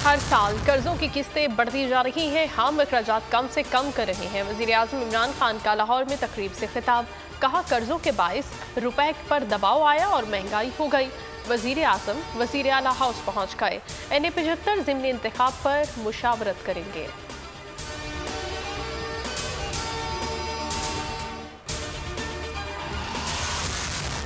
हर साल कर्जों की किस्तें बढ़ती जा रही हैं, हम अखराजात कम से कम कर रहे हैं। वज़ीर आज़म इमरान खान का लाहौर में तकरीब से खिताब, कहा कर्जों के बाइस रुपए पर दबाव आया और महंगाई हो गई। वज़ीर आज़म वज़ीर आला हाउस पहुँच गए, NA-75 ज़िमनी इंतखाब पर मुशावरत करेंगे।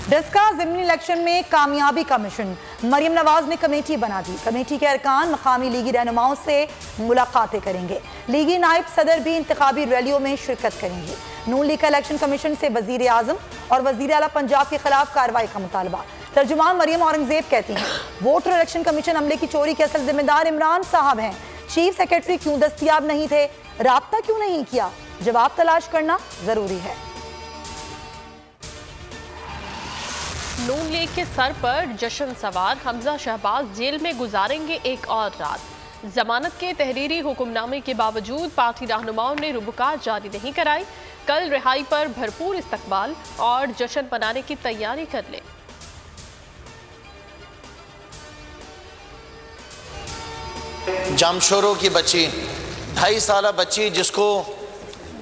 डिस्का ज़िमनी इलेक्शन में कामयाबी का मिशन, मरियम नवाज ने कमेटी बना दी। कमेटी के अरकान मकामी लीगी रहनुमाओं से मुलाकातें करेंगे। लीगी नायब सदर भी इंतखाबी रैलियों में शिरकत करेंगे। नून लीग का इलेक्शन कमीशन से वज़ीर आज़म और वज़ीर आला पंजाब के खिलाफ कार्रवाई का मुतालबा। तर्जुमान मरियम औरंगजेब कहती हैं वोटर इलेक्शन कमीशन अमले की चोरी के असल जिम्मेदार इमरान साहब हैं। चीफ सेक्रेटरी क्यों दस्तयाब नहीं थे, राब्ता क्यों नहीं किया, जवाब तलाश करना जरूरी है। नून लीग के सर पर जश्न सवार हमजा शहबाज जेल में गुजारेंगे एक और रात। जमानत के तहरीरी हुक्मनामे के बावजूद पार्टी रहनुमाओं ने रुबुकात जारी नहीं कराई। कल रिहाई पर भरपूर इस्तकबाल और जश्न मनाने की तैयारी कर लें। जामशोरों की बच्ची, 2.5 साल बच्ची जिसको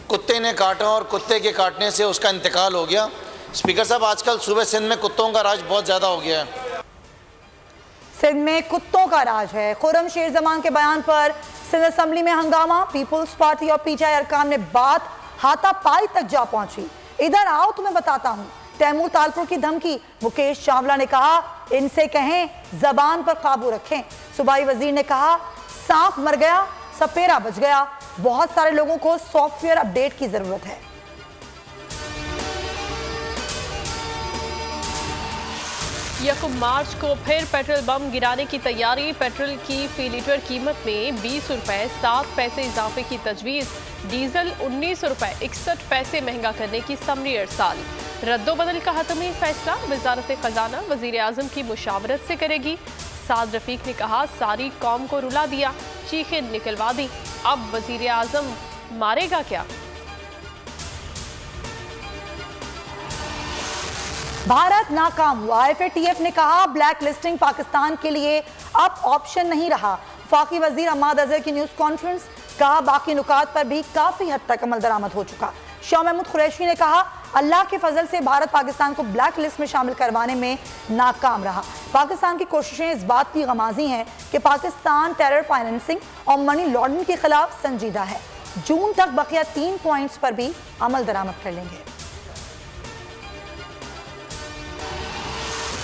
कुत्ते ने काटा और कुत्ते के काटने से उसका इंतकाल हो गया। स्पीकर साहब, आजकल सूबे सिंध में कुत्तों का राज बहुत ज़्यादा हो गया है। सिंध में कुत्तों का राज है। खुर्रम शेर जमान के बयान पर सिंध असम्बली में हंगामा। पीपुल्स पार्टी और PTI अरकान में बात हाथापाई तक जा पहुंची। इधर आओ तुम्हें बताता हूं, तैमूर तालपुर की धमकी। मुकेश चावला ने कहा इनसे कहें जबान पर काबू रखें। सूबाई वजीर ने कहा सांप मर गया सपेरा बच गया, बहुत सारे लोगों को सॉफ्टवेयर अपडेट की जरूरत है। यकम मार्च को फिर पेट्रोल बम गिराने की तैयारी। पेट्रोल की फी लीटर कीमत में 20 रुपए 7 पैसे इजाफे की तजवीज़। डीजल 19 रुपए 61 पैसे महंगा करने की समरी अरसाल। रद्दोबदल का हतमी फैसला वजारत खजाना वजीर आजम की मुशावरत से करेगी। साद रफीक ने कहा सारी कौम को रुला दिया, चीखें निकलवा दी, अब वजीर आजम मारेगा क्या। भारत नाकाम हुआ। FATF ने कहा ब्लैक लिस्टिंग पाकिस्तान के लिए अब ऑप्शन नहीं रहा। वफाकी वजीर अहमद अजहर की न्यूज़ कॉन्फ्रेंस, कहा बाकी नुकात पर भी काफ़ी हद तक अमल दरामद हो चुका। शाह महमूद कुरैशी ने कहा अल्लाह के फजल से भारत पाकिस्तान को ब्लैक लिस्ट में शामिल करवाने में नाकाम रहा। पाकिस्तान की कोशिशें इस बात की गमाजी हैं कि पाकिस्तान टेरर फाइनेंसिंग और मनी लॉन्ड्रिंग के खिलाफ संजीदा है। जून तक बकिया 3 पॉइंट्स पर भी अमल दरामद कर लेंगे।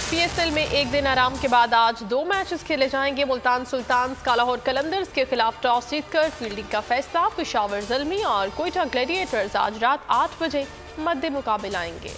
PSL में एक दिन आराम के बाद आज 2 मैचेस खेले जाएंगे। मुल्तान सुल्तान्स का लाहौर कलंदर्स के खिलाफ टॉस जीतकर फील्डिंग का फैसला। पेशावर ज़ल्मी और कोयटा ग्लैडिएटर्स आज रात 8 बजे मद्दे मुकाबले आएंगे।